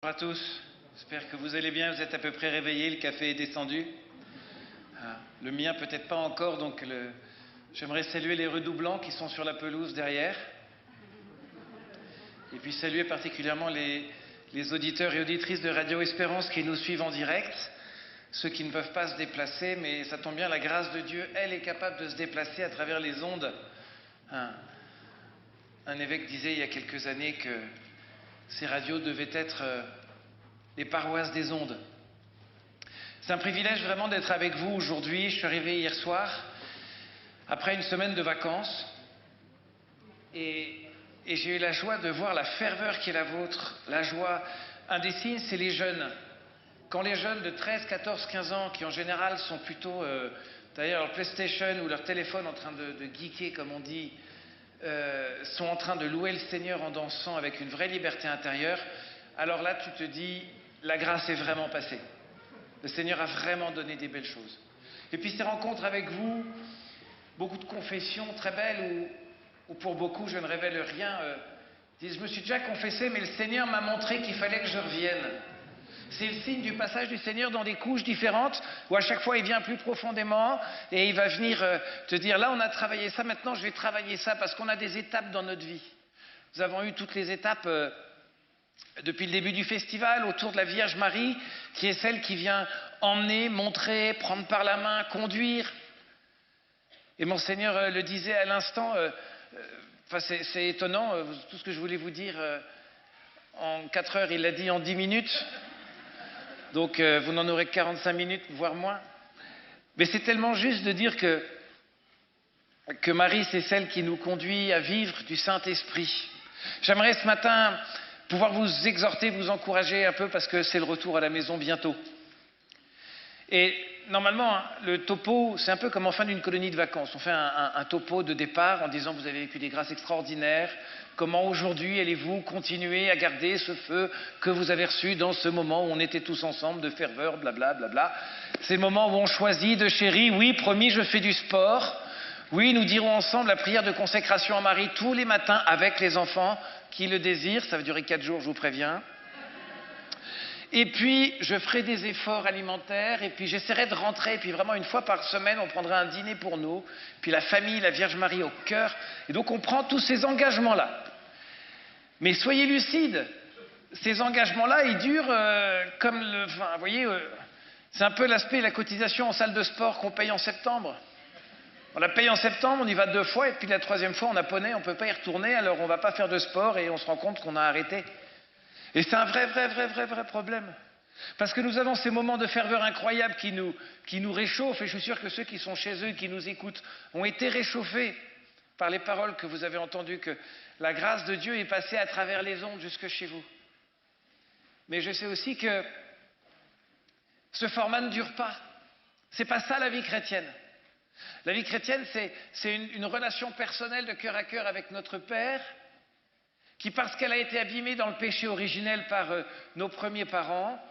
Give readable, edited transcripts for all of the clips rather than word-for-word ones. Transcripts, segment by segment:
Bonjour à tous, j'espère que vous allez bien, vous êtes à peu près réveillés, le café est descendu. Le mien peut-être pas encore, donc j'aimerais saluer les redoublants qui sont sur la pelouse derrière. Et puis saluer particulièrement les auditeurs et auditrices de Radio Espérance qui nous suivent en direct, ceux qui ne peuvent pas se déplacer, mais ça tombe bien, la grâce de Dieu, elle est capable de se déplacer à travers les ondes. Un évêque disait il y a quelques années que ces radios devaient être les paroisses des ondes. C'est un privilège vraiment d'être avec vous aujourd'hui. Je suis arrivé hier soir, après une semaine de vacances, et j'ai eu la joie de voir la ferveur qui est la vôtre, la joie. Un des signes, c'est les jeunes. Quand les jeunes de 13, 14, 15 ans, qui en général sont plutôt derrière leur PlayStation ou leur téléphone en train de geeker, comme on dit, sont en train de louer le Seigneur en dansant avec une vraie liberté intérieure, alors là tu te dis, la grâce est vraiment passée. Le Seigneur a vraiment donné des belles choses. Et puis ces rencontres avec vous, beaucoup de confessions très belles où pour beaucoup je ne révèle rien, disent, je me suis déjà confessé mais le Seigneur m'a montré qu'il fallait que je revienne. C'est le signe du passage du Seigneur dans des couches différentes, où à chaque fois il vient plus profondément et il va venir te dire, là on a travaillé ça, maintenant je vais travailler ça, parce qu'on a des étapes dans notre vie. Nous avons eu toutes les étapes depuis le début du festival, autour de la Vierge Marie, qui est celle qui vient emmener, montrer, prendre par la main, conduire. Et Monseigneur le disait à l'instant, c'est étonnant, tout ce que je voulais vous dire en 4 heures, il l'a dit en 10 minutes. Donc vous n'en aurez que 45 minutes, voire moins. Mais c'est tellement juste de dire que Marie, c'est celle qui nous conduit à vivre du Saint-Esprit. J'aimerais ce matin pouvoir vous exhorter, vous encourager un peu, parce que c'est le retour à la maison bientôt. Et normalement, le topo, c'est un peu comme en fin d'une colonie de vacances. On fait un topo de départ en disant, vous avez vécu des grâces extraordinaires. Comment aujourd'hui allez-vous continuer à garder ce feu que vous avez reçu dans ce moment où on était tous ensemble, de ferveur, blablabla. Bla bla. C'est le moment où on choisit de chérir. Oui, promis, je fais du sport. Oui, nous dirons ensemble la prière de consécration à Marie tous les matins avec les enfants qui le désirent. Ça va durer 4 jours, je vous préviens. Et puis, je ferai des efforts alimentaires, et puis j'essaierai de rentrer, et puis vraiment une fois par semaine, on prendra un dîner pour nous, puis la famille, la Vierge Marie au cœur, et donc on prend tous ces engagements-là. Mais soyez lucides, ces engagements-là, ils durent comme le... Enfin, vous voyez, c'est un peu l'aspect de la cotisation en salle de sport qu'on paye en septembre. On la paye en septembre, on y va 2 fois, et puis la 3e fois, on a poney, on ne peut pas y retourner, alors on ne va pas faire de sport, et on se rend compte qu'on a arrêté. Et c'est un vrai problème. Parce que nous avons ces moments de ferveur incroyables qui nous réchauffent, et je suis sûr que ceux qui sont chez eux, qui nous écoutent, ont été réchauffés par les paroles que vous avez entendues, que la grâce de Dieu est passée à travers les ondes jusque chez vous. Mais je sais aussi que ce format ne dure pas. C'est pas ça la vie chrétienne. La vie chrétienne, c'est une relation personnelle de cœur à cœur avec notre Père, qui, parce qu'elle a été abîmée dans le péché originel par nos premiers parents,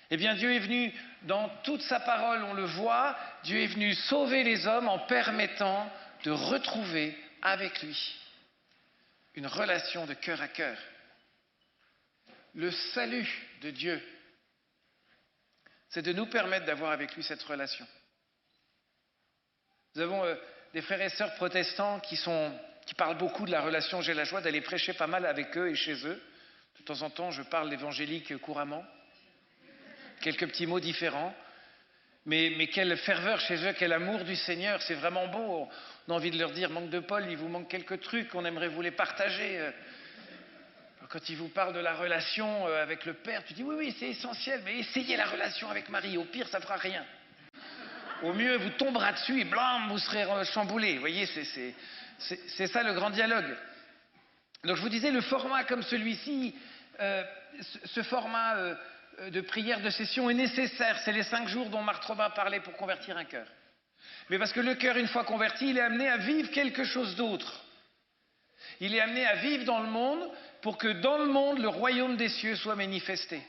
eh bien Dieu est venu, dans toute sa parole, on le voit, Dieu est venu sauver les hommes en permettant de retrouver avec lui une relation de cœur à cœur. Le salut de Dieu, c'est de nous permettre d'avoir avec lui cette relation. Nous avons des frères et sœurs protestants qui parlent beaucoup de la relation. J'ai la joie d'aller prêcher pas mal avec eux et chez eux. De temps en temps, je parle l'évangélique couramment. Quelques petits mots différents. Mais quelle ferveur chez eux, quel amour du Seigneur. C'est vraiment beau. On a envie de leur dire, manque de Paul, il vous manque quelques trucs, on aimerait vous les partager. Quand ils vous parlent de la relation avec le Père, tu dis, oui, c'est essentiel, mais essayez la relation avec Marie. Au pire, ça ne fera rien. Au mieux, vous tombera dessus et blam, vous serez chamboulé. Vous voyez, c'est ça le grand dialogue. Donc je vous disais, le format comme celui-ci, ce format de prière de session est nécessaire. C'est les 5 jours dont Marthe Robin parlait pour convertir un cœur. Mais parce que le cœur, une fois converti, il est amené à vivre quelque chose d'autre. Il est amené à vivre dans le monde pour que dans le monde, le royaume des cieux soit manifesté.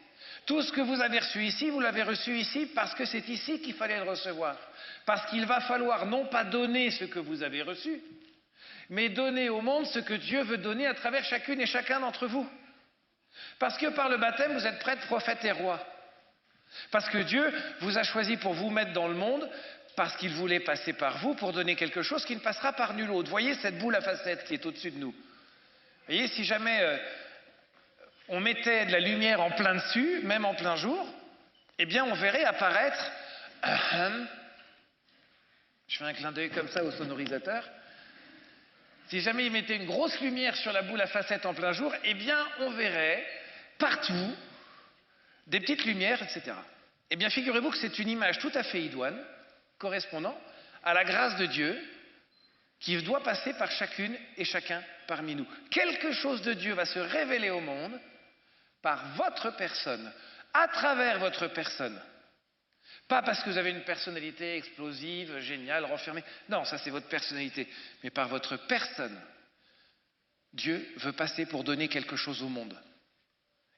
Tout ce que vous avez reçu ici, vous l'avez reçu ici parce que c'est ici qu'il fallait le recevoir. Parce qu'il va falloir non pas donner ce que vous avez reçu, mais donner au monde ce que Dieu veut donner à travers chacune et chacun d'entre vous. Parce que par le baptême, vous êtes prêtre, prophète et roi. Parce que Dieu vous a choisi pour vous mettre dans le monde, parce qu'il voulait passer par vous pour donner quelque chose qui ne passera par nul autre. Voyez cette boule à facettes qui est au-dessus de nous. Voyez, si jamais on mettait de la lumière en plein dessus, même en plein jour, eh bien on verrait apparaître, je fais un clin d'œil comme ça au sonorisateur, si jamais il mettait une grosse lumière sur la boule à facettes en plein jour, eh bien on verrait partout des petites lumières, etc. Eh bien figurez-vous que c'est une image tout à fait idoine, correspondant à la grâce de Dieu qui doit passer par chacune et chacun parmi nous. Quelque chose de Dieu va se révéler au monde par votre personne, à travers votre personne. Pas parce que vous avez une personnalité explosive, géniale, renfermée. Non, ça c'est votre personnalité. Mais par votre personne, Dieu veut passer pour donner quelque chose au monde.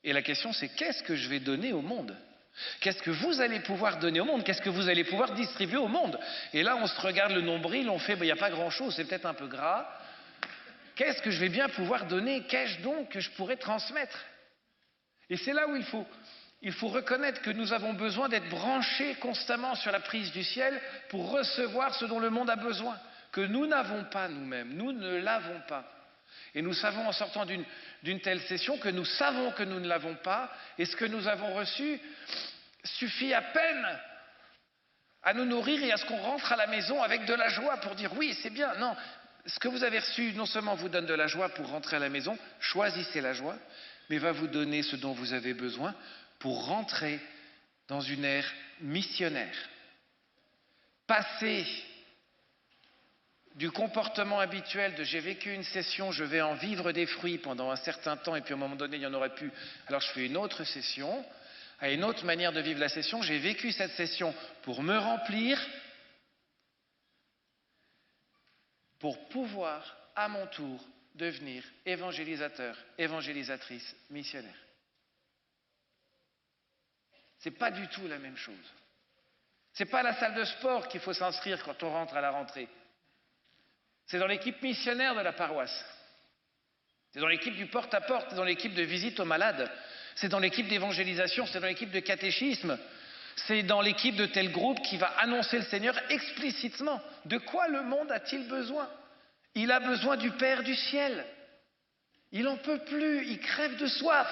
Et la question c'est qu'est-ce que je vais donner au monde ? Qu'est-ce que vous allez pouvoir donner au monde ? Qu'est-ce que vous allez pouvoir distribuer au monde ? Et là on se regarde le nombril, on fait, il n'y a pas grand-chose, c'est peut-être un peu gras. Qu'est-ce que je vais bien pouvoir donner ? Qu'ai-je donc que je pourrais transmettre ? Et c'est là où il faut reconnaître que nous avons besoin d'être branchés constamment sur la prise du ciel pour recevoir ce dont le monde a besoin, que nous n'avons pas nous-mêmes, nous ne l'avons pas. Et nous savons en sortant d'une telle session que nous savons que nous ne l'avons pas, et ce que nous avons reçu suffit à peine à nous nourrir et à ce qu'on rentre à la maison avec de la joie pour dire oui, c'est bien. Non, ce que vous avez reçu non seulement vous donne de la joie pour rentrer à la maison, choisissez la joie, mais va vous donner ce dont vous avez besoin pour rentrer dans une ère missionnaire. Passer du comportement habituel de j'ai vécu une session, je vais en vivre des fruits pendant un certain temps et puis à un moment donné il n'y en aurait plus, alors je fais une autre session, à une autre manière de vivre la session, j'ai vécu cette session pour me remplir, pour pouvoir à mon tour devenir évangélisateur, évangélisatrice, missionnaire. C'est pas du tout la même chose. C'est pas à la salle de sport qu'il faut s'inscrire quand on rentre à la rentrée. C'est dans l'équipe missionnaire de la paroisse. C'est dans l'équipe du porte-à-porte, c'est dans l'équipe de visite aux malades. C'est dans l'équipe d'évangélisation, c'est dans l'équipe de catéchisme. C'est dans l'équipe de tel groupe qui va annoncer le Seigneur explicitement. De quoi le monde a-t-il besoin ? Il a besoin du Père du ciel. Il n'en peut plus, il crève de soif.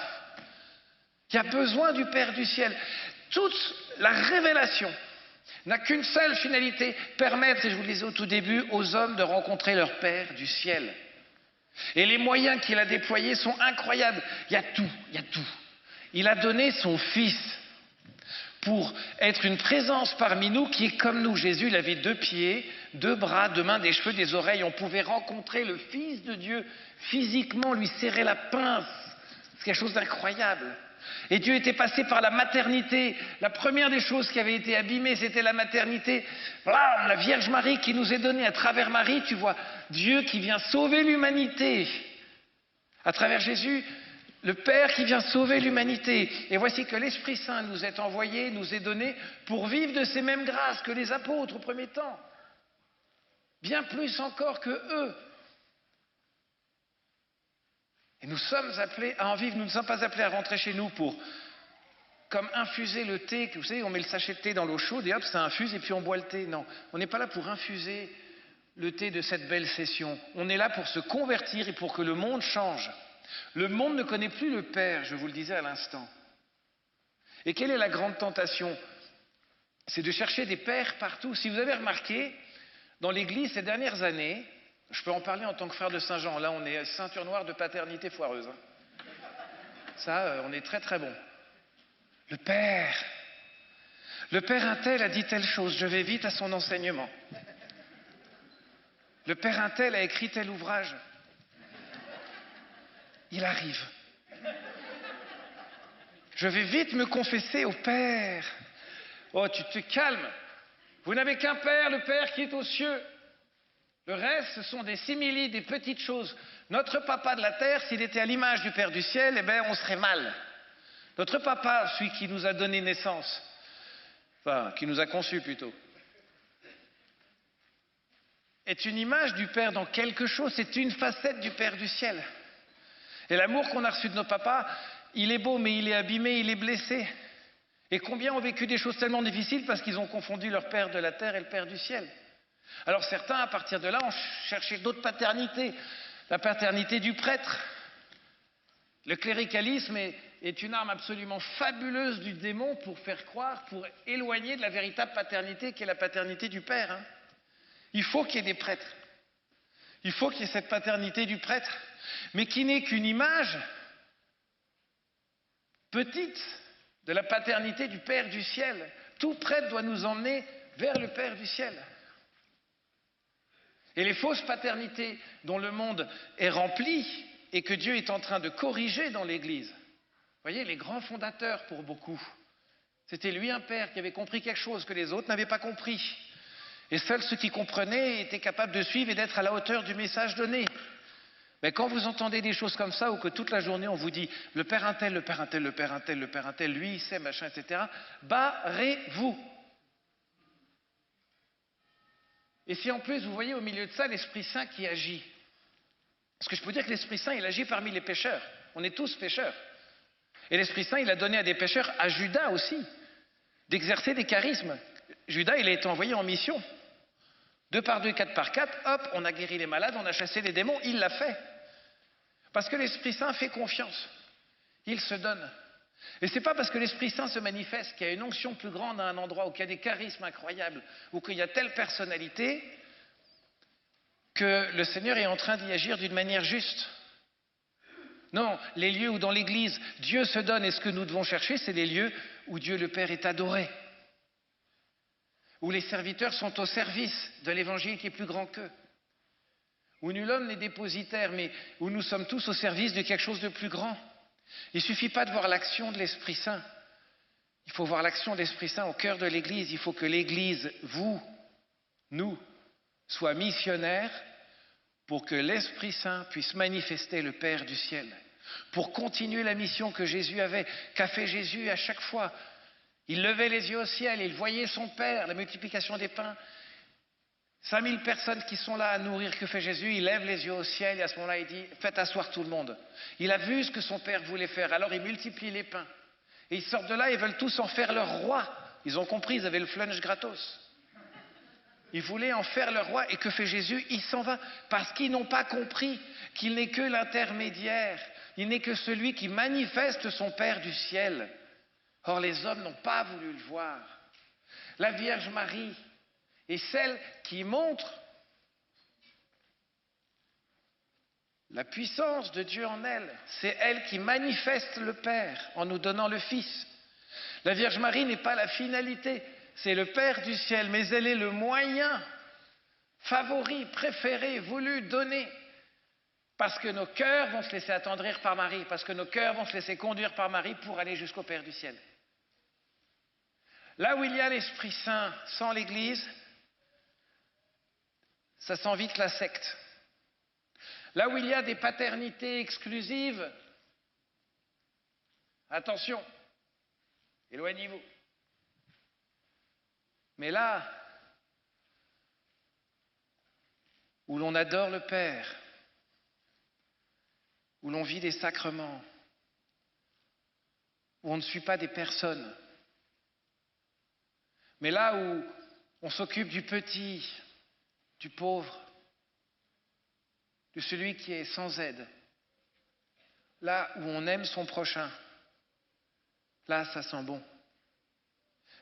Il a besoin du Père du ciel. Toute la révélation n'a qu'une seule finalité, permettre, et je vous le disais au tout début, aux hommes de rencontrer leur Père du ciel. Et les moyens qu'il a déployés sont incroyables. Il y a tout, il y a tout. Il a donné son Fils pour être une présence parmi nous qui est comme nous. Jésus, il avait 2 pieds, 2 bras, 2 mains, des cheveux, des oreilles. On pouvait rencontrer le Fils de Dieu physiquement, lui serrer la pince. C'est quelque chose d'incroyable. Et Dieu était passé par la maternité. La première des choses qui avait été abîmée, c'était la maternité. Voilà, la Vierge Marie qui nous est donnée à travers Marie, tu vois, Dieu qui vient sauver l'humanité. À travers Jésus, le Père qui vient sauver l'humanité. Et voici que l'Esprit Saint nous est envoyé, nous est donné pour vivre de ces mêmes grâces que les apôtres au premier temps. Bien plus encore que eux. Et nous sommes appelés à en vivre, nous ne sommes pas appelés à rentrer chez nous pour, comme infuser le thé, vous savez, on met le sachet de thé dans l'eau chaude et hop, ça infuse et puis on boit le thé. Non, on n'est pas là pour infuser le thé de cette belle session. On est là pour se convertir et pour que le monde change. Le monde ne connaît plus le Père, je vous le disais à l'instant. Et quelle est la grande tentation ? C'est de chercher des pères partout. Si vous avez remarqué, dans l'Église ces dernières années, je peux en parler en tant que frère de Saint-Jean. Là, on est ceinture noire de paternité foireuse. Ça, on est très très bon. Le Père un tel a dit telle chose, je vais vite à son enseignement. Le Père un tel a écrit tel ouvrage. Il arrive. Je vais vite me confesser au Père. Oh, tu te calmes. Vous n'avez qu'un Père, le Père qui est aux cieux. Le reste, ce sont des simili, des petites choses. Notre papa de la terre, s'il était à l'image du Père du ciel, eh bien, on serait mal. Notre papa, celui qui nous a donné naissance, enfin, qui nous a conçus plutôt, est une image du Père dans quelque chose, c'est une facette du Père du ciel. Et l'amour qu'on a reçu de nos papas, il est beau, mais il est abîmé, il est blessé. Et combien ont vécu des choses tellement difficiles parce qu'ils ont confondu leur père de la terre et le père du ciel. Alors certains, à partir de là, ont cherché d'autres paternités. La paternité du prêtre. Le cléricalisme est une arme absolument fabuleuse du démon pour faire croire, pour éloigner de la véritable paternité qui est la paternité du Père. Hein. Il faut qu'il y ait des prêtres. Il faut qu'il y ait cette paternité du prêtre, mais qui n'est qu'une image petite de la paternité du Père du ciel. Tout prêtre doit nous emmener vers le Père du ciel. Et les fausses paternités dont le monde est rempli et que Dieu est en train de corriger dans l'Église. Vous voyez, les grands fondateurs pour beaucoup, c'était lui un père qui avait compris quelque chose que les autres n'avaient pas compris. Et seuls ceux qui comprenaient étaient capables de suivre et d'être à la hauteur du message donné. Mais quand vous entendez des choses comme ça, ou que toute la journée on vous dit le père un tel, le père un tel, le père un tel, le père un tel, lui il sait, machin, etc., barrez-vous. Et si en plus vous voyez au milieu de ça l'Esprit Saint qui agit, parce que je peux dire que l'Esprit Saint il agit parmi les pécheurs, on est tous pécheurs. Et l'Esprit Saint il a donné à des pécheurs, à Judas aussi, d'exercer des charismes. Judas il a été envoyé en mission. 2 par 2, 4 par 4, hop, on a guéri les malades, on a chassé les démons, il l'a fait. Parce que l'Esprit Saint fait confiance, il se donne. Et ce n'est pas parce que l'Esprit Saint se manifeste qu'il y a une onction plus grande à un endroit, ou qu'il y a des charismes incroyables, ou qu'il y a telle personnalité, que le Seigneur est en train d'y agir d'une manière juste. Non, les lieux où dans l'Église Dieu se donne et ce que nous devons chercher, c'est les lieux où Dieu le Père est adoré. Où les serviteurs sont au service de l'Évangile qui est plus grand qu'eux. Où nul homme n'est dépositaire, mais où nous sommes tous au service de quelque chose de plus grand. Il ne suffit pas de voir l'action de l'Esprit Saint. Il faut voir l'action de l'Esprit Saint au cœur de l'Église. Il faut que l'Église, vous, nous, soit missionnaire pour que l'Esprit Saint puisse manifester le Père du ciel. Pour continuer la mission que Jésus avait, qu'a fait Jésus à chaque fois. Il levait les yeux au ciel, il voyait son Père, la multiplication des pains. 5000 personnes qui sont là à nourrir, que fait Jésus? Il lève les yeux au ciel et à ce moment-là il dit « Faites asseoir tout le monde ». Il a vu ce que son Père voulait faire, alors il multiplie les pains. Et ils sortent de là, ils veulent tous en faire leur roi. Ils ont compris, ils avaient le flunch gratos. Ils voulaient en faire leur roi et que fait Jésus? Il s'en va parce qu'ils n'ont pas compris qu'il n'est que l'intermédiaire. Il n'est que celui qui manifeste son Père du ciel. Or, les hommes n'ont pas voulu le voir. La Vierge Marie est celle qui montre la puissance de Dieu en elle. C'est elle qui manifeste le Père en nous donnant le Fils. La Vierge Marie n'est pas la finalité, c'est le Père du ciel, mais elle est le moyen favori, préféré, voulu, donné. Parce que nos cœurs vont se laisser attendrir par Marie, parce que nos cœurs vont se laisser conduire par Marie pour aller jusqu'au Père du ciel. Là où il y a l'Esprit Saint sans l'Église, ça sent vite la secte. Là où il y a des paternités exclusives, attention, éloignez-vous. Mais là où l'on adore le Père, où l'on vit des sacrements, où on ne suit pas des personnes, mais là où on s'occupe du petit, du pauvre, de celui qui est sans aide, là où on aime son prochain, là ça sent bon.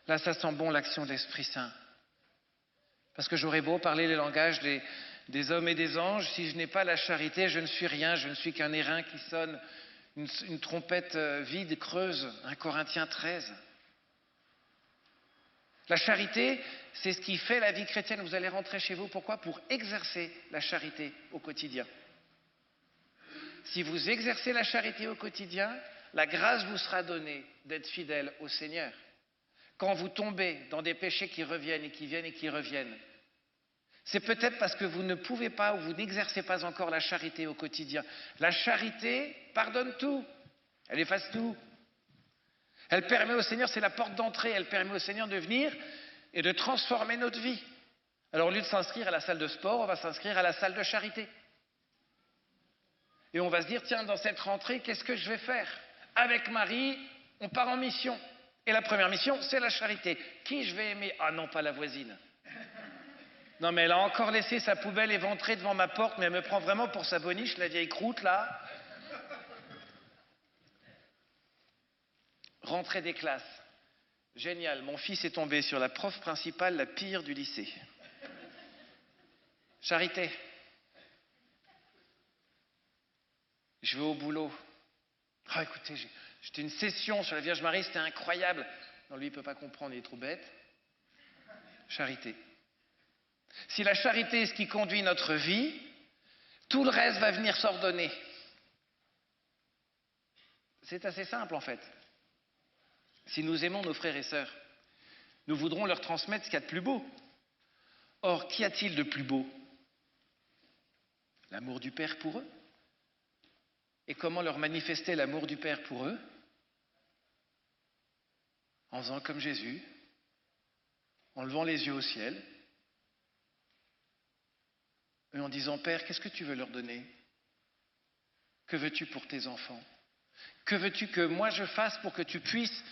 Là ça sent bon l'action de l'Esprit Saint. Parce que j'aurais beau parler les langages des hommes et des anges, si je n'ai pas la charité, je ne suis rien, je ne suis qu'un airain qui sonne une trompette vide, creuse, 1 Corinthiens 13. La charité, c'est ce qui fait la vie chrétienne. Vous allez rentrer chez vous, pourquoi? Pour exercer la charité au quotidien. Si vous exercez la charité au quotidien, la grâce vous sera donnée d'être fidèle au Seigneur. Quand vous tombez dans des péchés qui reviennent et qui viennent et qui reviennent, c'est peut-être parce que vous ne pouvez pas ou vous n'exercez pas encore la charité au quotidien. La charité pardonne tout, elle efface tout. Elle permet au Seigneur, c'est la porte d'entrée, elle permet au Seigneur de venir et de transformer notre vie. Alors au lieu de s'inscrire à la salle de sport, on va s'inscrire à la salle de charité. Et on va se dire, tiens, dans cette rentrée, qu'est-ce que je vais faire? avec Marie, on part en mission. Et la première mission, c'est la charité. Qui je vais aimer? Ah non, pas la voisine. Non, mais elle a encore laissé sa poubelle éventrée devant ma porte, mais elle me prend vraiment pour sa boniche, la vieille croûte, là. Rentrée des classes. Génial, mon fils est tombé sur la prof principale, la pire du lycée. Charité. Je vais au boulot. Ah, écoutez, j'étais une session sur la Vierge Marie, c'était incroyable. Non, lui, il ne peut pas comprendre, il est trop bête. Charité. Si la charité est ce qui conduit notre vie, tout le reste va venir s'ordonner. C'est assez simple, en fait. Si nous aimons nos frères et sœurs, nous voudrons leur transmettre ce qu'il y a de plus beau. Or, qu'y a-t-il de plus beau? L'amour du Père pour eux. Et comment leur manifester l'amour du Père pour eux? En faisant comme Jésus, en levant les yeux au ciel, et en disant, Père, qu'est-ce que tu veux leur donner? Que veux-tu pour tes enfants? Que veux-tu que moi je fasse pour que tu puisses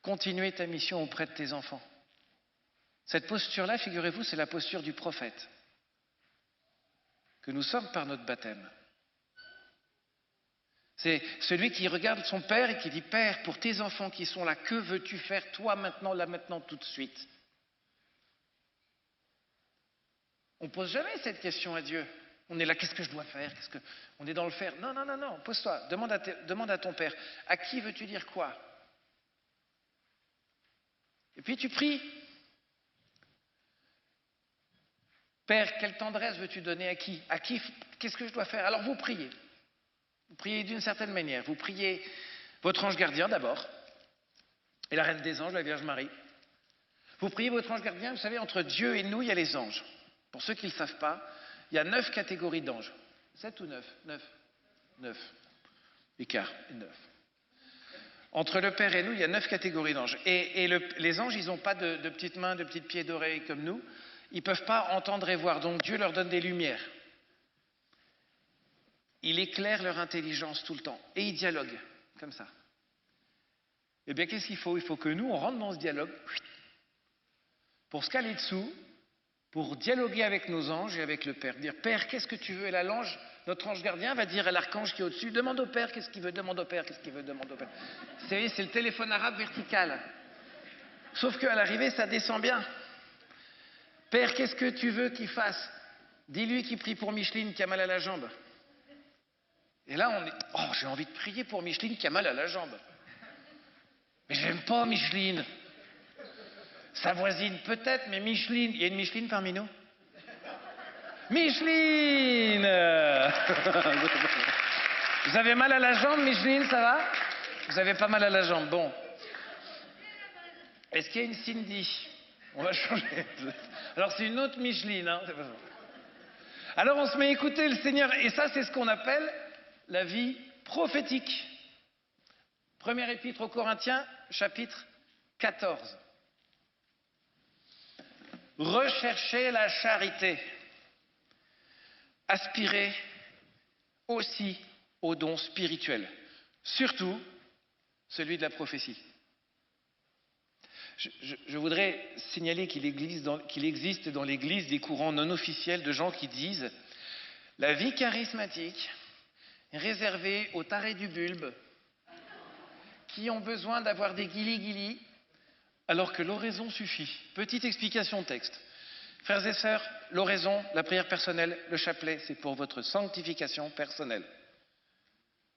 continuer ta mission auprès de tes enfants? Cette posture-là, figurez-vous, c'est la posture du prophète, que nous sommes par notre baptême. C'est celui qui regarde son père et qui dit, Père, pour tes enfants qui sont là, que veux-tu faire toi maintenant, là maintenant, tout de suite? On ne pose jamais cette question à Dieu. On est là, qu'est-ce que je dois faire? On est dans le faire. Non, non, non, non, pose-toi, demande à ton père, à qui veux-tu dire quoi? Et puis tu pries. Père, quelle tendresse veux-tu donner à qui? À qui? Qu'est-ce que je dois faire? Alors vous priez. Vous priez d'une certaine manière. Vous priez votre ange gardien d'abord, et la reine des anges, la Vierge Marie. Vous priez votre ange gardien, vous savez, entre Dieu et nous, il y a les anges. Pour ceux qui ne le savent pas, il y a 9 catégories d'anges. 7 ou 9? 9. Écart, 9. Entre le Père et nous, il y a 9 catégories d'anges. Et les anges, ils n'ont pas de petites mains, de petites pieds d'oreilles comme nous. Ils ne peuvent pas entendre et voir. Donc Dieu leur donne des lumières. Il éclaire leur intelligence tout le temps. Et ils dialoguent, comme ça. Eh bien, qu'est-ce qu'il faut? Il faut que nous, on rentre dans ce dialogue, pour se caler dessous, pour dialoguer avec nos anges et avec le Père. Dire, Père, qu'est-ce que tu veux? Et là, l'ange, notre ange gardien, va dire à l'archange qui est au-dessus, demande au Père, qu'est-ce qu'il veut? Demande au Père, qu'est-ce qu'il veut? Demande au Père. Vous savez, c'est le téléphone arabe vertical. Sauf qu'à l'arrivée, ça descend bien. Père, qu'est-ce que tu veux qu'il fasse? Dis-lui qu'il prie pour Micheline qui a mal à la jambe. Et là, on est... Oh, j'ai envie de prier pour Micheline qui a mal à la jambe. Mais j'aime pas Micheline. Sa voisine, peut-être, mais Micheline... Il y a une Micheline parmi nous? Micheline! Vous avez mal à la jambe, Micheline, ça va? Vous avez pas mal à la jambe, bon. Est-ce qu'il y a une Cindy? On va changer. Alors, c'est une autre Micheline, hein? C'est pas ça. Alors, on se met à écouter le Seigneur, et ça, c'est ce qu'on appelle la vie prophétique. Première épître aux Corinthiens, chapitre 14. Recherchez la charité. Aspirez aussi aux dons spirituels, surtout celui de la prophétie. Je voudrais signaler qu'il existe dans l'Église des courants non officiels de gens qui disent la vie charismatique est réservée aux tarés du bulbe qui ont besoin d'avoir des guilis-guilis alors que l'oraison suffit. Petite explication de texte. Frères et sœurs, l'oraison, la prière personnelle, le chapelet, c'est pour votre sanctification personnelle.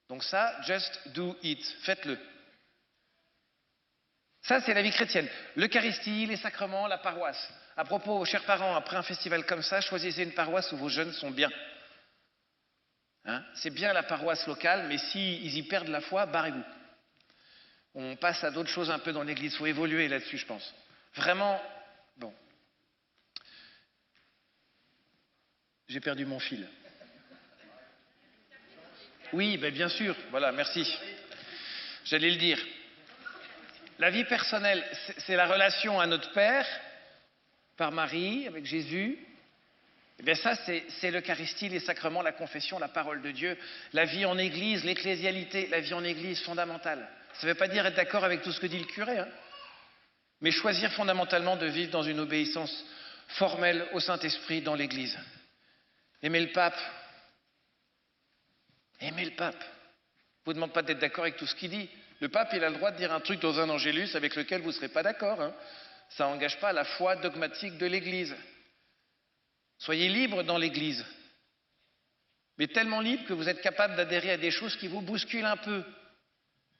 Donc ça, just do it, faites-le. Ça, c'est la vie chrétienne. L'Eucharistie, les sacrements, la paroisse. À propos, chers parents, après un festival comme ça, choisissez une paroisse où vos jeunes sont bien. Hein? C'est bien la paroisse locale, mais s'ils y perdent la foi, barrez-vous. On passe à d'autres choses un peu dans l'Église. Il faut évoluer là-dessus, je pense. Vraiment, bon. J'ai perdu mon fil. Oui, ben bien sûr. Voilà, merci. J'allais le dire. La vie personnelle, c'est la relation à notre Père, par Marie, avec Jésus, Eh bien ça, c'est l'Eucharistie, les sacrements, la confession, la parole de Dieu, la vie en Église, l'ecclésialité, la vie en Église fondamentale. Ça ne veut pas dire être d'accord avec tout ce que dit le curé, hein, mais choisir fondamentalement de vivre dans une obéissance formelle au Saint-Esprit dans l'Église. Aimer le pape. Aimer le pape. Je ne vous demande pas d'être d'accord avec tout ce qu'il dit. Le pape, il a le droit de dire un truc dans un angélus avec lequel vous ne serez pas d'accord, hein. Ça n'engage pas la foi dogmatique de l'Église. Soyez libre dans l'Église, mais tellement libre que vous êtes capable d'adhérer à des choses qui vous bousculent un peu.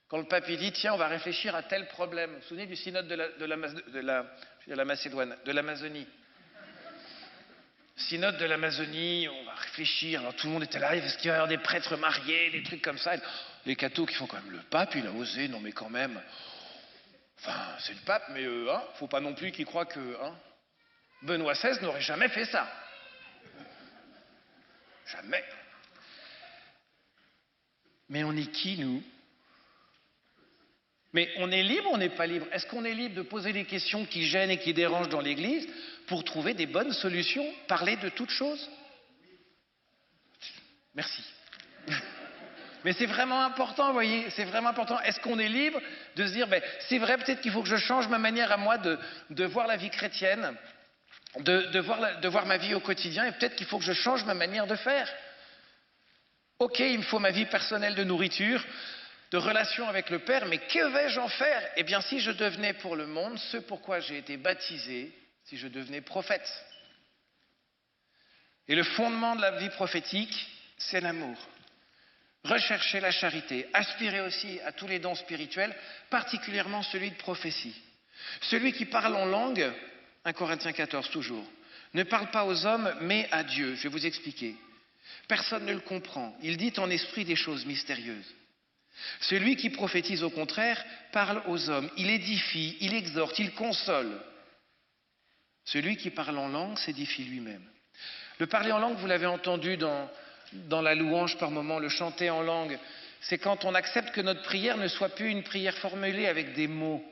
Quand le pape dit, tiens, on va réfléchir à tel problème. Vous vous souvenez du synode de la Macédoine, de l'Amazonie. Synode de l'Amazonie, on va réfléchir. Alors tout le monde était là, est-ce qu'il va y avoir des prêtres mariés, des trucs comme ça. Les cathos qui font quand même, le pape, il a osé, non mais quand même. Enfin, c'est le pape, mais faut pas non plus qu'il croie que Benoît XVI n'aurait jamais fait ça. Jamais. Mais on est qui, nous? Mais on est libre ou on n'est pas libre? Est-ce qu'on est libre de poser des questions qui gênent et qui dérangent dans l'Église pour trouver des bonnes solutions, parler de toutes choses? Merci. Mais c'est vraiment important, vous voyez, c'est vraiment important. Est-ce qu'on est libre de se dire, c'est vrai, peut-être qu'il faut que je change ma manière à moi de voir la vie chrétienne, de voir ma vie au quotidien, et peut-être qu'il faut que je change ma manière de faire. Ok, il me faut ma vie personnelle de nourriture, de relation avec le Père, mais que vais-je en faire? Eh bien, si je devenais pour le monde ce pourquoi j'ai été baptisé, si je devenais prophète. Et le fondement de la vie prophétique, c'est l'amour. Rechercher la charité, aspirer aussi à tous les dons spirituels, particulièrement celui de prophétie. Celui qui parle en langue, 1 Corinthiens 14 toujours, ne parle pas aux hommes, mais à Dieu. Je vais vous expliquer. Personne ne le comprend. Il dit en esprit des choses mystérieuses. Celui qui prophétise au contraire parle aux hommes. Il édifie, il exhorte, il console. Celui qui parle en langue s'édifie lui-même. Le parler en langue, vous l'avez entendu dans la louange par moment, le chanter en langue, c'est quand on accepte que notre prière ne soit plus une prière formulée avec des mots.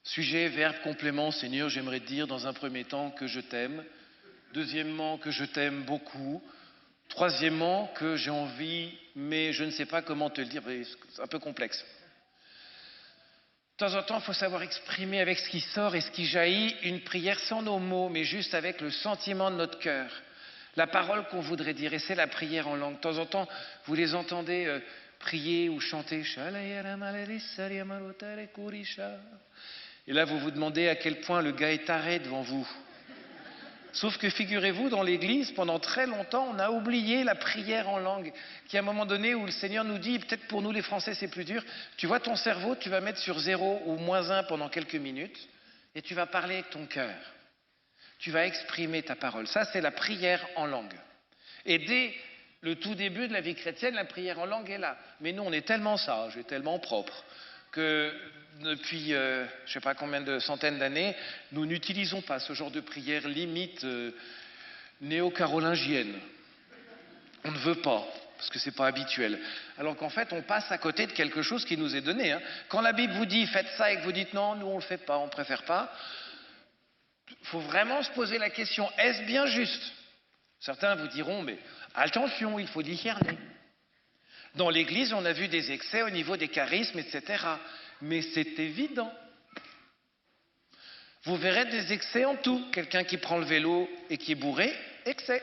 Sujet, verbe, complément, Seigneur, j'aimerais te dire dans un premier temps que je t'aime. Deuxièmement, que je t'aime beaucoup. Troisièmement, que j'ai envie, mais je ne sais pas comment te le dire, c'est un peu complexe. De temps en temps, il faut savoir exprimer avec ce qui sort et ce qui jaillit une prière sans nos mots, mais juste avec le sentiment de notre cœur. La parole qu'on voudrait dire, et c'est la prière en langue. De temps en temps, vous les entendez prier ou chanter. Et là, vous vous demandez à quel point le gars est taré devant vous. Sauf que figurez-vous, dans l'Église, pendant très longtemps, on a oublié la prière en langue, qui à un moment donné où le Seigneur nous dit, peut-être pour nous les Français c'est plus dur, tu vois ton cerveau, tu vas mettre sur 0 ou -1 pendant quelques minutes, et tu vas parler avec ton cœur. Tu vas exprimer ta parole. Ça, c'est la prière en langue. Et dès le tout début de la vie chrétienne, la prière en langue est là. Mais nous, on est tellement sages et tellement propres que depuis je ne sais pas combien de centaines d'années, nous n'utilisons pas ce genre de prière limite néo-carolingienne. On ne veut pas, parce que ce n'est pas habituel. Alors qu'en fait, on passe à côté de quelque chose qui nous est donné. Quand la Bible vous dit faites ça et que vous dites non, nous on ne le fait pas, on ne préfère pas, il faut vraiment se poser la question, est-ce bien juste? Certains vous diront, mais attention, il faut discerner. Dans l'Église, on a vu des excès au niveau des charismes, etc. Mais c'est évident. Vous verrez des excès en tout. Quelqu'un qui prend le vélo et qui est bourré, excès.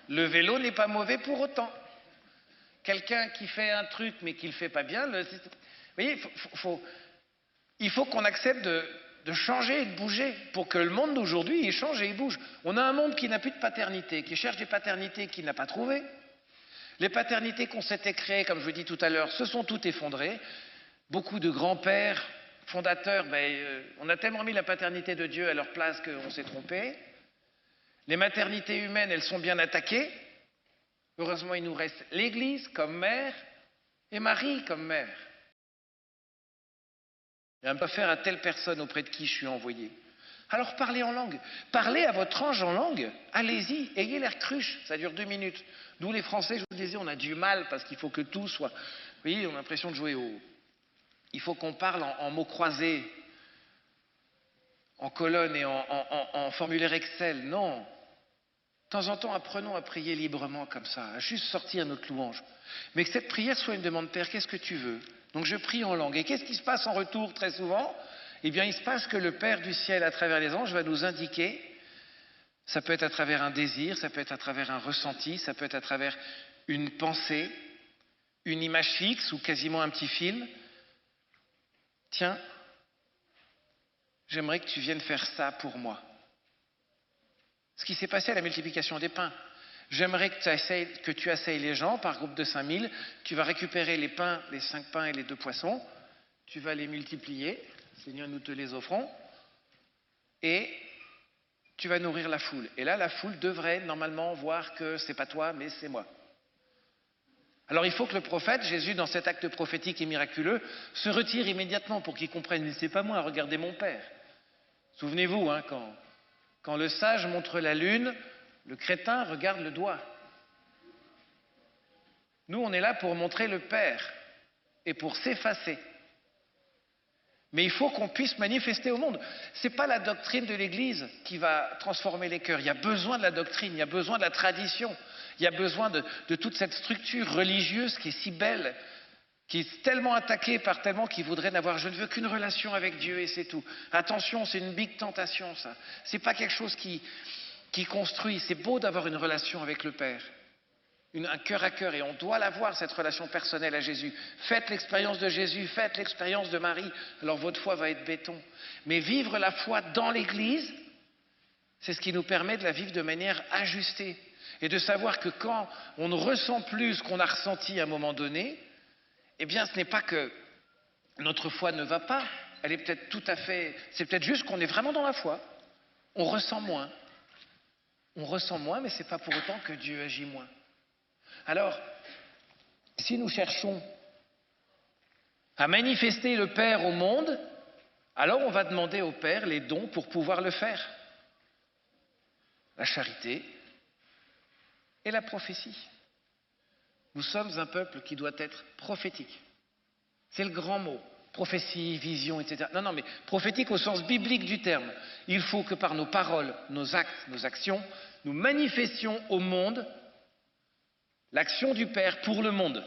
Le vélo n'est pas mauvais pour autant. Quelqu'un qui fait un truc mais qui ne le fait pas bien, vous voyez, il faut qu'on accepte de changer et de bouger pour que le monde d'aujourd'hui il change et il bouge. On a un monde qui n'a plus de paternité, qui cherche des paternités qu'il n'a pas trouvées. Les paternités qu'on s'était créées, comme je vous dis tout à l'heure, se sont toutes effondrées. Beaucoup de grands-pères fondateurs, on a tellement mis la paternité de Dieu à leur place qu'on s'est trompé. Les maternités humaines, elles sont bien attaquées. Heureusement, il nous reste l'Église comme mère et Marie comme mère. Il ne va pas faire à telle personne auprès de qui je suis envoyé. Alors parlez en langue. Parlez à votre ange en langue. Allez-y, ayez l'air cruche. Ça dure 2 minutes. Nous, les Français, je vous disais, on a du mal parce qu'il faut que tout soit... Vous voyez, on a l'impression de jouer au... Il faut qu'on parle en mots croisés, en colonne et en formulaire Excel. Non. De temps en temps, apprenons à prier librement comme ça, à juste sortir notre louange. Mais que cette prière soit une demande, Père, qu'est-ce que tu veux? Donc je prie en langue. Et qu'est-ce qui se passe en retour très souvent? Eh bien, il se passe que le Père du ciel, à travers les anges, va nous indiquer, ça peut être à travers un désir, ça peut être à travers un ressenti, ça peut être à travers une pensée, une image fixe ou quasiment un petit film. Tiens, j'aimerais que tu viennes faire ça pour moi. Ce qui s'est passé à la multiplication des pains. J'aimerais que tu asseyes les gens par groupe de 5000. Tu vas récupérer les pains, les 5 pains et les 2 poissons. Tu vas les multiplier. Seigneur, nous te les offrons. Et tu vas nourrir la foule. Et là, la foule devrait normalement voir que c'est pas toi, mais c'est moi. Alors il faut que le prophète, Jésus, dans cet acte prophétique et miraculeux, se retire immédiatement pour qu'il comprenne, mais c'est pas moi, regardez mon Père. Souvenez-vous, hein, quand le sage montre la lune, le crétin regarde le doigt. Nous, on est là pour montrer le Père et pour s'effacer. Mais il faut qu'on puisse manifester au monde. Ce n'est pas la doctrine de l'Église qui va transformer les cœurs. Il y a besoin de la doctrine, il y a besoin de la tradition, il y a besoin de toute cette structure religieuse qui est si belle, qui est tellement attaquée par tellement qui voudraient n'avoir, je ne veux qu'une relation avec Dieu et c'est tout. Attention, c'est une big tentation ça. C'est pas quelque chose qui construit. C'est beau d'avoir une relation avec le Père. Un cœur à cœur, et on doit l'avoir, cette relation personnelle à Jésus. Faites l'expérience de Jésus, faites l'expérience de Marie, alors votre foi va être béton. Mais vivre la foi dans l'Église, c'est ce qui nous permet de la vivre de manière ajustée. Et de savoir que quand on ne ressent plus ce qu'on a ressenti à un moment donné, eh bien ce n'est pas que notre foi ne va pas, elle est peut-être tout à fait... C'est peut-être juste qu'on est vraiment dans la foi, on ressent moins. On ressent moins, mais ce n'est pas pour autant que Dieu agit moins. Alors, si nous cherchons à manifester le Père au monde, alors on va demander au Père les dons pour pouvoir le faire. La charité et la prophétie. Nous sommes un peuple qui doit être prophétique. C'est le grand mot. Prophétie, vision, etc. Non, mais prophétique au sens biblique du terme. Il faut que par nos paroles, nos actes, nos actions, nous manifestions au monde l'action du Père pour le monde.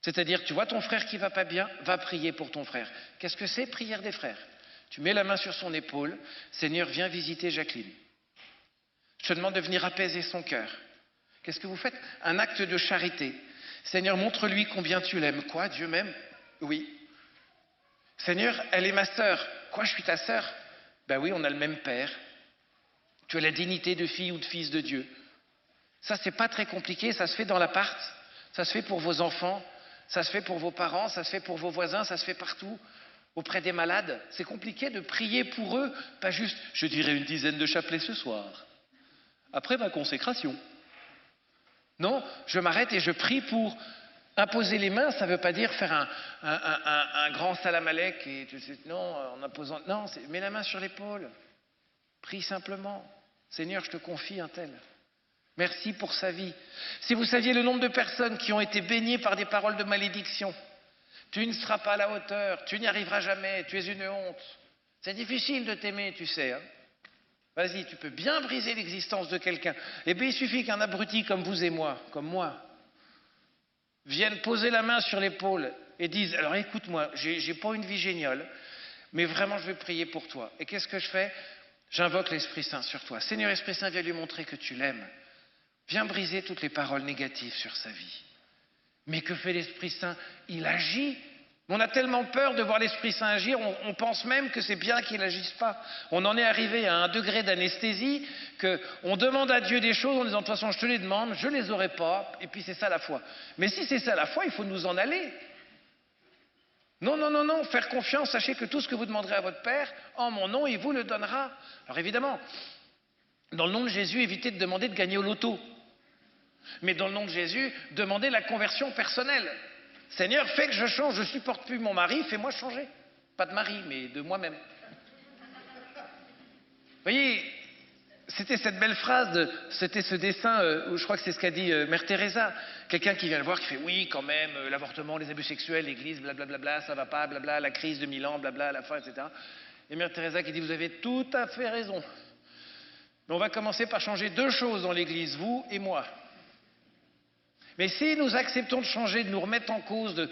C'est-à-dire, tu vois ton frère qui va pas bien, va prier pour ton frère. Qu'est-ce que c'est, prière des frères? Tu mets la main sur son épaule, Seigneur, viens visiter Jacqueline. Je te demande de venir apaiser son cœur. Qu'est-ce que vous faites? Un acte de charité. Seigneur, montre-lui combien tu l'aimes. Quoi, Dieu m'aime? Oui. Seigneur, elle est ma sœur. Quoi, je suis ta sœur? Ben oui, on a le même Père. Tu as la dignité de fille ou de fils de Dieu. Ça, c'est pas très compliqué, ça se fait dans l'appart, ça se fait pour vos enfants, ça se fait pour vos parents, ça se fait pour vos voisins, ça se fait partout, auprès des malades. C'est compliqué de prier pour eux, pas juste, je dirais une dizaine de chapelets ce soir, après ma consécration. Non, je m'arrête et je prie pour imposer les mains, ça ne veut pas dire faire un grand salam alek, et non, en imposant, non, mets la main sur l'épaule, prie simplement, Seigneur, je te confie un tel. Merci pour sa vie. Si vous saviez le nombre de personnes qui ont été baignées par des paroles de malédiction, tu ne seras pas à la hauteur, tu n'y arriveras jamais, tu es une honte. C'est difficile de t'aimer, tu sais. Hein. Vas-y, tu peux bien briser l'existence de quelqu'un. Eh bien, il suffit qu'un abruti comme vous et moi, comme moi, vienne poser la main sur l'épaule et dise, alors écoute-moi, j'ai pas une vie géniale, mais vraiment je vais prier pour toi. Et qu'est-ce que je fais? J'invoque l'Esprit Saint sur toi. Seigneur Esprit Saint, viens lui montrer que tu l'aimes. Viens briser toutes les paroles négatives sur sa vie. Mais que fait l'Esprit Saint? Il agit. On a tellement peur de voir l'Esprit Saint agir, on pense même que c'est bien qu'il n'agisse pas. On en est arrivé à un degré d'anesthésie qu'on demande à Dieu des choses en disant de toute façon je te les demande, je ne les aurai pas, et puis c'est ça la foi. Mais si c'est ça la foi, il faut nous en aller. Non, faire confiance, sachez que tout ce que vous demanderez à votre Père, en mon nom, il vous le donnera. Alors évidemment, dans le nom de Jésus, évitez de demander de gagner au loto. Mais dans le nom de Jésus, demandez la conversion personnelle. Seigneur, fais que je change, je ne supporte plus mon mari, fais-moi changer. Pas de mari, mais de moi-même. Vous voyez, c'était cette belle phrase, c'était ce dessin, où je crois que c'est ce qu'a dit Mère Teresa. Quelqu'un qui vient le voir, qui fait oui, quand même, l'avortement, les abus sexuels, l'église, blablabla, ça va pas, blabla, la crise de Milan, blabla, la fin, etc. Et Mère Teresa qui dit, vous avez tout à fait raison. Mais on va commencer par changer 2 choses dans l'Église, vous et moi. Mais si nous acceptons de changer, de nous remettre en cause, de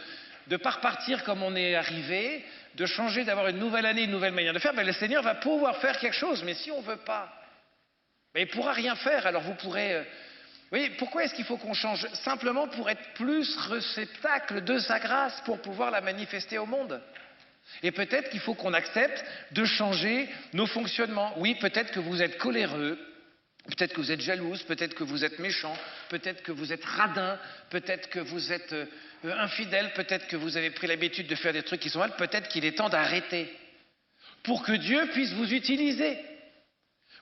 ne pas repartir comme on est arrivé, de changer, d'avoir une nouvelle année, une nouvelle manière de faire, le Seigneur va pouvoir faire quelque chose. Mais si on ne veut pas, il ne pourra rien faire. Alors vous pourrez... Vous voyez, pourquoi est-ce qu'il faut qu'on change? Simplement pour être plus réceptacle de sa grâce, pour pouvoir la manifester au monde. Et peut-être qu'il faut qu'on accepte de changer nos fonctionnements. Oui, peut-être que vous êtes coléreux, peut-être que vous êtes jalouse, peut-être que vous êtes méchant, peut-être que vous êtes radin, peut-être que vous êtes infidèle, peut-être que vous avez pris l'habitude de faire des trucs qui sont mal, peut-être qu'il est temps d'arrêter. Pour que Dieu puisse vous utiliser.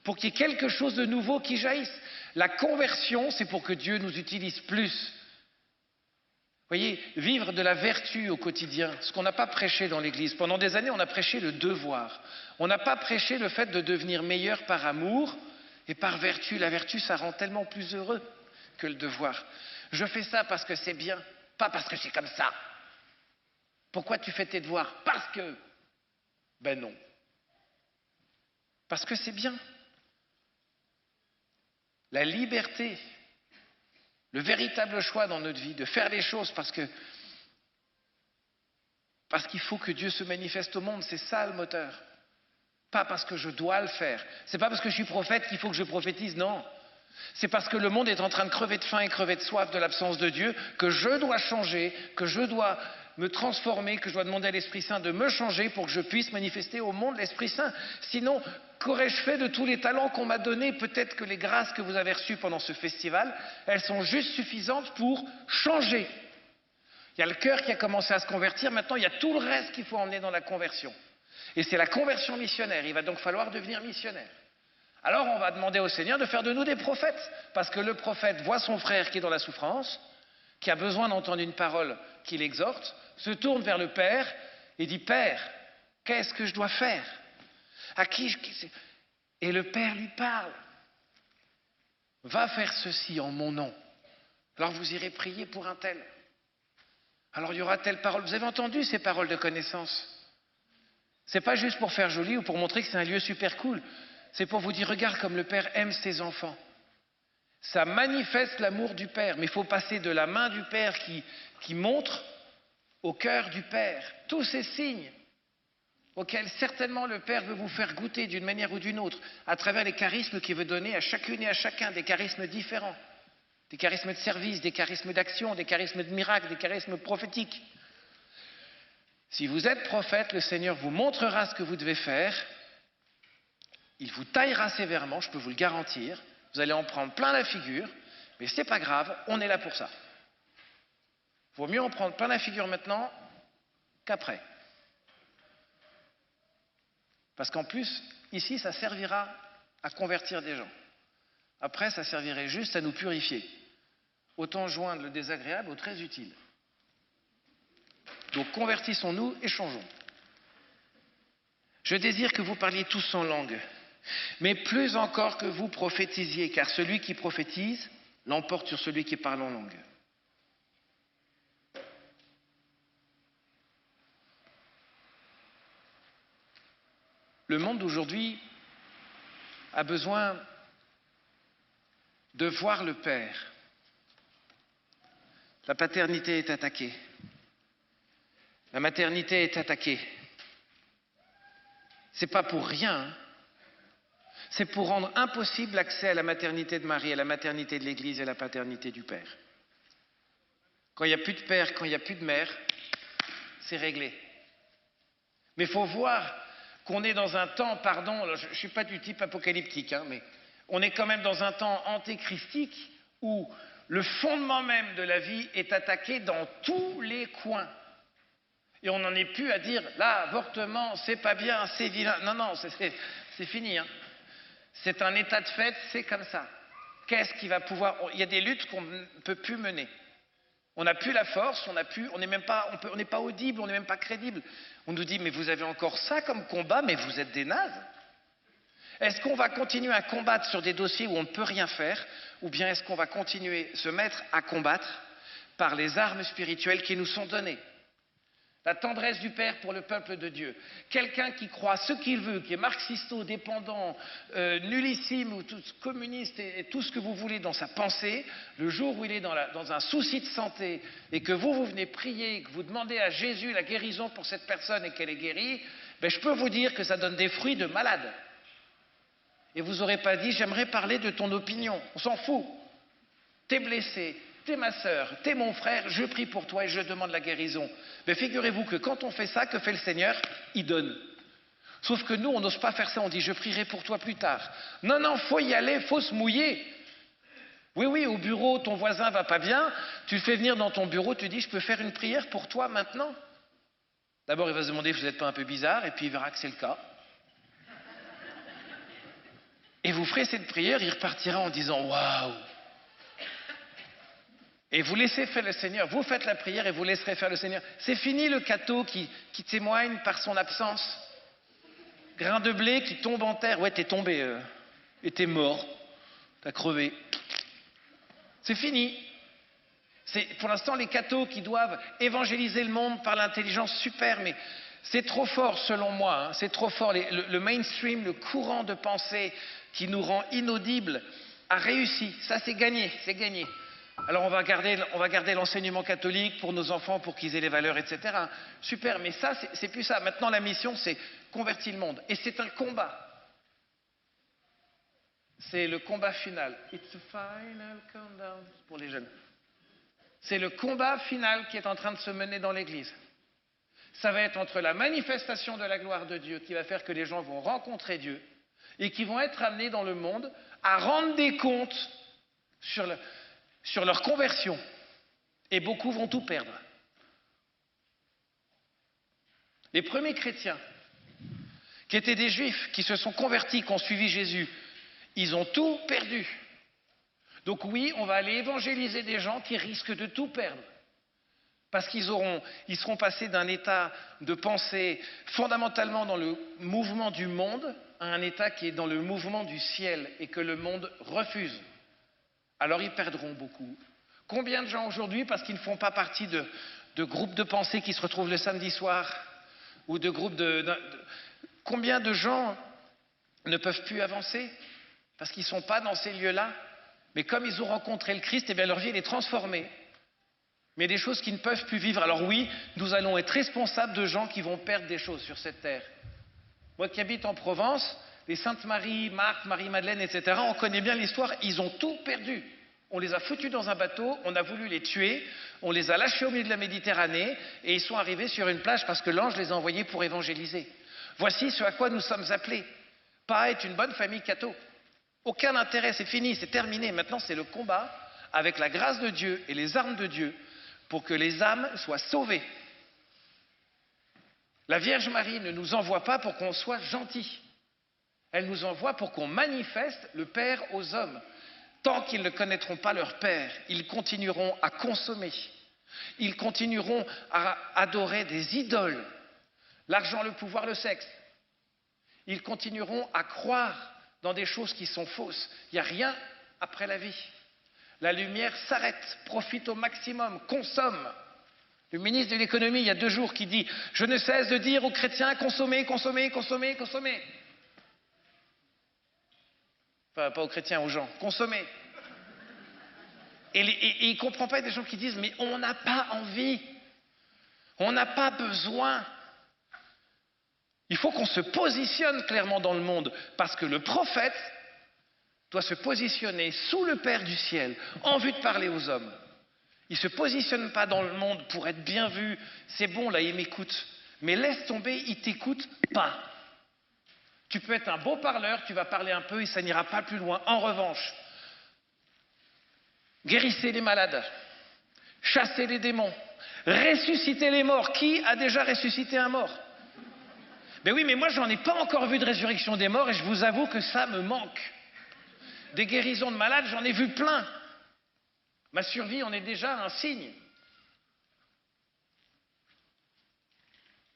Pour qu'il y ait quelque chose de nouveau qui jaillisse. La conversion, c'est pour que Dieu nous utilise plus. Vous voyez, vivre de la vertu au quotidien, ce qu'on n'a pas prêché dans l'Église. Pendant des années, on a prêché le devoir. On n'a pas prêché le fait de devenir meilleur par amour et par vertu. La vertu, ça rend tellement plus heureux que le devoir. Je fais ça parce que c'est bien, pas parce que c'est comme ça. Pourquoi tu fais tes devoirs? Parce que... Ben non. Parce que c'est bien. La liberté, le véritable choix dans notre vie, de faire les choses parce qu'il faut que Dieu se manifeste au monde, c'est ça le moteur. Pas parce que je dois le faire. C'est pas parce que je suis prophète qu'il faut que je prophétise, non. C'est parce que le monde est en train de crever de faim et crever de soif de l'absence de Dieu que je dois changer, que je dois me transformer, que je dois demander à l'Esprit Saint de me changer pour que je puisse manifester au monde l'Esprit Saint. Sinon, qu'aurais-je fait de tous les talents qu'on m'a donnés? Peut-être que les grâces que vous avez reçues pendant ce festival, elles sont juste suffisantes pour changer. Il y a le cœur qui a commencé à se convertir, maintenant il y a tout le reste qu'il faut emmener dans la conversion. Et c'est la conversion missionnaire, il va donc falloir devenir missionnaire. Alors on va demander au Seigneur de faire de nous des prophètes, parce que le prophète voit son frère qui est dans la souffrance, qui a besoin d'entendre une parole qui l'exhorte, se tourne vers le Père et dit « Père, qu'est-ce que je dois faire? À qui Et le Père lui parle. « Va faire ceci en mon nom. Alors vous irez prier pour un tel. Alors il y aura telle parole. » Vous avez entendu ces paroles de connaissance? C'est pas juste pour faire joli ou pour montrer que c'est un lieu super cool. C'est pour vous dire, regarde comme le Père aime ses enfants. Ça manifeste l'amour du Père, mais il faut passer de la main du Père qui montre au cœur du Père. Tous ces signes auxquels certainement le Père veut vous faire goûter d'une manière ou d'une autre, à travers les charismes qu'il veut donner à chacune et à chacun, des charismes différents, des charismes de service, des charismes d'action, des charismes de miracle, des charismes prophétiques. Si vous êtes prophète, le Seigneur vous montrera ce que vous devez faire. Il vous taillera sévèrement, je peux vous le garantir. Vous allez en prendre plein la figure, mais c'est pas grave, on est là pour ça. Il vaut mieux en prendre plein la figure maintenant qu'après. Parce qu'en plus, ici, ça servira à convertir des gens. Après, ça servirait juste à nous purifier. Autant joindre le désagréable au très utile. Donc convertissons-nous et changeons. Je désire que vous parliez tous en langue, mais plus encore que vous prophétisiez, car celui qui prophétise l'emporte sur celui qui parle en langue. Le monde d'aujourd'hui a besoin de voir le Père. La paternité est attaquée. La maternité est attaquée. C'est pas pour rien. Hein. C'est pour rendre impossible l'accès à la maternité de Marie, à la maternité de l'Église et à la paternité du Père. Quand il n'y a plus de père, quand il n'y a plus de mère, c'est réglé. Mais il faut voir qu'on est dans un temps, pardon, je ne suis pas du type apocalyptique, hein, mais on est quand même dans un temps antéchristique où le fondement même de la vie est attaqué dans tous les coins. Et on n'en est plus à dire, là, avortement, c'est pas bien, c'est vilain. Non, non, c'est fini. Hein. C'est un état de fait, c'est comme ça. Qu'est-ce qui va pouvoir... Il y a des luttes qu'on ne peut plus mener. On n'a plus la force, on n'est pas audible, on n'est même pas crédible. On nous dit, mais vous avez encore ça comme combat, mais vous êtes des nazes. Est-ce qu'on va continuer à combattre sur des dossiers où on ne peut rien faire, ou bien est-ce qu'on va continuer à se mettre à combattre par les armes spirituelles qui nous sont données? La tendresse du Père pour le peuple de Dieu. Quelqu'un qui croit ce qu'il veut, qui est marxisto, dépendant, nullissime ou communiste et tout ce que vous voulez dans sa pensée, le jour où il est dans un souci de santé et que vous venez prier, que vous demandez à Jésus la guérison pour cette personne et qu'elle est guérie, ben je peux vous dire que ça donne des fruits de malade. Et vous n'aurez pas dit, j'aimerais parler de ton opinion. On s'en fout. T'es blessé. T'es ma sœur, t'es mon frère, je prie pour toi et je demande la guérison. Mais figurez-vous que quand on fait ça, que fait le Seigneur? Il donne. Sauf que nous, on n'ose pas faire ça, on dit je prierai pour toi plus tard. Non, non, faut y aller, faut se mouiller. Oui, oui, au bureau, ton voisin va pas bien, tu le fais venir dans ton bureau, tu dis je peux faire une prière pour toi maintenant? D'abord, il va se demander vous n'êtes pas un peu bizarre, et puis il verra que c'est le cas. Et vous ferez cette prière, il repartira en disant waouh! Et vous laissez faire le Seigneur, vous faites la prière et vous laisserez faire le Seigneur. C'est fini le cateau qui témoigne par son absence. Grain de blé qui tombe en terre. Ouais, t'es tombé, et t'es mort, t'as crevé. C'est fini. C'est pour l'instant les cathos qui doivent évangéliser le monde par l'intelligence, super, mais c'est trop fort selon moi, hein, c'est trop fort. Le mainstream, le courant de pensée qui nous rend inaudibles a réussi. Ça, c'est gagné, c'est gagné. Alors on va garder l'enseignement catholique pour nos enfants, pour qu'ils aient les valeurs, etc. Super, mais ça, c'est plus ça. Maintenant, la mission, c'est convertir le monde. Et c'est un combat. C'est le combat final. It's a final countdown pour les jeunes. C'est le combat final qui est en train de se mener dans l'Église. Ça va être entre la manifestation de la gloire de Dieu qui va faire que les gens vont rencontrer Dieu et qui vont être amenés dans le monde à rendre des comptes sur leur conversion. Et beaucoup vont tout perdre. Les premiers chrétiens, qui étaient des juifs, qui se sont convertis, qui ont suivi Jésus, ils ont tout perdu. Donc oui, on va aller évangéliser des gens qui risquent de tout perdre. Parce qu'ils seront passés d'un état de pensée fondamentalement dans le mouvement du monde à un état qui est dans le mouvement du ciel et que le monde refuse. Alors ils perdront beaucoup. Combien de gens aujourd'hui, parce qu'ils ne font pas partie de groupes de pensée qui se retrouvent le samedi soir, ou de groupes combien de gens ne peuvent plus avancer parce qu'ils ne sont pas dans ces lieux-là? Mais comme ils ont rencontré le Christ, eh bien leur vie elle est transformée. Mais il y a des choses qui ne peuvent plus vivre. Alors oui, nous allons être responsables de gens qui vont perdre des choses sur cette terre. Moi qui habite en Provence, les Saintes Marie, Marthe, Marie-Madeleine, etc., on connaît bien l'histoire, ils ont tout perdu. On les a foutus dans un bateau, on a voulu les tuer, on les a lâchés au milieu de la Méditerranée et ils sont arrivés sur une plage parce que l'ange les a envoyés pour évangéliser. Voici ce à quoi nous sommes appelés. Pas être une bonne famille catho. Aucun intérêt, c'est fini, c'est terminé. Maintenant, c'est le combat avec la grâce de Dieu et les armes de Dieu pour que les âmes soient sauvées. La Vierge Marie ne nous envoie pas pour qu'on soit gentil. Elle nous envoie pour qu'on manifeste le Père aux hommes. Tant qu'ils ne connaîtront pas leur Père, ils continueront à consommer. Ils continueront à adorer des idoles. L'argent, le pouvoir, le sexe. Ils continueront à croire dans des choses qui sont fausses. Il n'y a rien après la vie. La lumière s'arrête, profite au maximum, consomme. Le ministre de l'économie, il y a 2 jours, qui dit « Je ne cesse de dire aux chrétiens, consommez, consommez, consommez, consommez. » Enfin, pas aux chrétiens, aux gens. Consommez. Et il ne comprend pas des gens qui disent « Mais on n'a pas envie. On n'a pas besoin. » Il faut qu'on se positionne clairement dans le monde, parce que le prophète doit se positionner sous le Père du ciel, en vue de parler aux hommes. Il ne se positionne pas dans le monde pour être bien vu. C'est bon, là, il m'écoute. Mais laisse tomber, il ne t'écoute pas. Tu peux être un beau parleur, tu vas parler un peu et ça n'ira pas plus loin. En revanche, guérissez les malades, chassez les démons, ressuscitez les morts. Qui a déjà ressuscité un mort? Ben oui, mais moi, j'en ai pas encore vu de résurrection des morts et je vous avoue que ça me manque. Des guérisons de malades, j'en ai vu plein. Ma survie en est déjà un signe.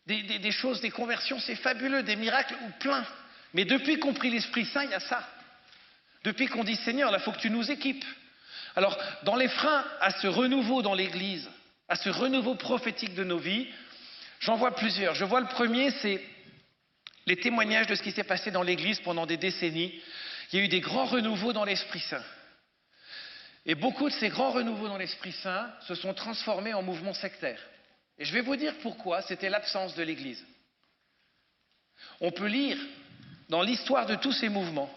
Des choses, des conversions, c'est fabuleux, des miracles ou plein. Mais depuis qu'on prie l'Esprit Saint, il y a ça. Depuis qu'on dit Seigneur, là, il faut que tu nous équipes. Alors, dans les freins à ce renouveau dans l'Église, à ce renouveau prophétique de nos vies, J'en vois plusieurs. Je vois le premier, c'est les témoignages de ce qui s'est passé dans l'Église pendant des décennies. Il y a eu des grands renouveaux dans l'Esprit Saint. Et beaucoup de ces grands renouveaux dans l'Esprit Saint se sont transformés en mouvements sectaires. Et je vais vous dire pourquoi, c'était l'absence de l'Église. On peut lire dans l'histoire de tous ces mouvements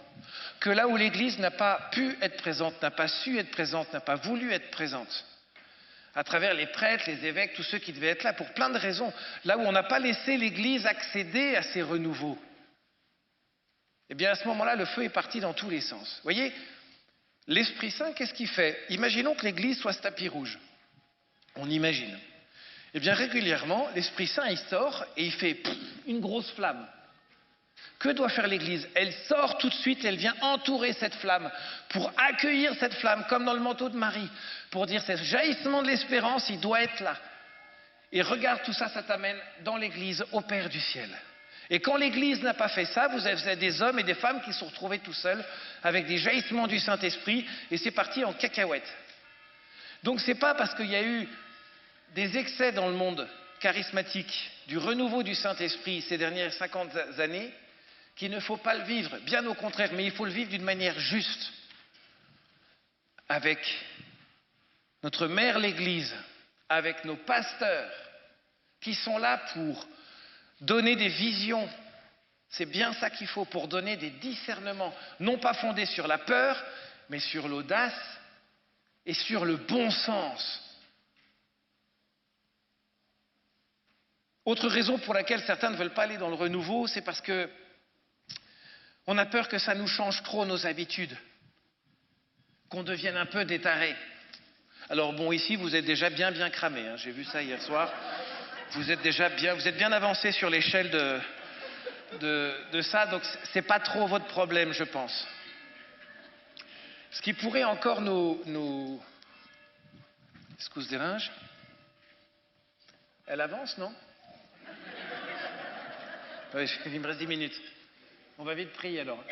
que là où l'Église n'a pas pu être présente, n'a pas su être présente, n'a pas voulu être présente, à travers les prêtres, les évêques, tous ceux qui devaient être là, pour plein de raisons, là où on n'a pas laissé l'Église accéder à ces renouveaux, eh bien à ce moment-là, le feu est parti dans tous les sens. Vous voyez, l'Esprit Saint, qu'est-ce qu'il fait? Imaginons que l'Église soit ce tapis rouge. On imagine. Eh bien régulièrement, l'Esprit Saint, il sort et il fait une grosse flamme. Que doit faire l'Église? Elle sort tout de suite, elle vient entourer cette flamme, pour accueillir cette flamme, comme dans le manteau de Marie, pour dire ce jaillissement de l'espérance, il doit être là. Et regarde, tout ça, ça t'amène dans l'Église, au Père du ciel. Et quand l'Église n'a pas fait ça, vous avez des hommes et des femmes qui se sont retrouvés tout seuls, avec des jaillissements du Saint-Esprit, et c'est parti en cacahuète. Donc c'est pas parce qu'il y a eu des excès dans le monde charismatique, du renouveau du Saint-Esprit ces dernières 50 années, qu'il ne faut pas le vivre, bien au contraire, mais il faut le vivre d'une manière juste, avec notre mère l'Église, avec nos pasteurs, qui sont là pour donner des visions. C'est bien ça qu'il faut, pour donner des discernements, non pas fondés sur la peur, mais sur l'audace et sur le bon sens. Autre raison pour laquelle certains ne veulent pas aller dans le renouveau, c'est parce que on a peur que ça nous change trop nos habitudes, qu'on devienne un peu des tarés. Alors bon, ici, vous êtes déjà bien cramés, hein. J'ai vu ça hier soir. Vous êtes bien avancé sur l'échelle de ça, donc c'est pas trop votre problème, je pense. Ce qui pourrait encore nous... Excuse des linges. Elle avance, non? Oui, il me reste 10 minutes. On va vite prier alors.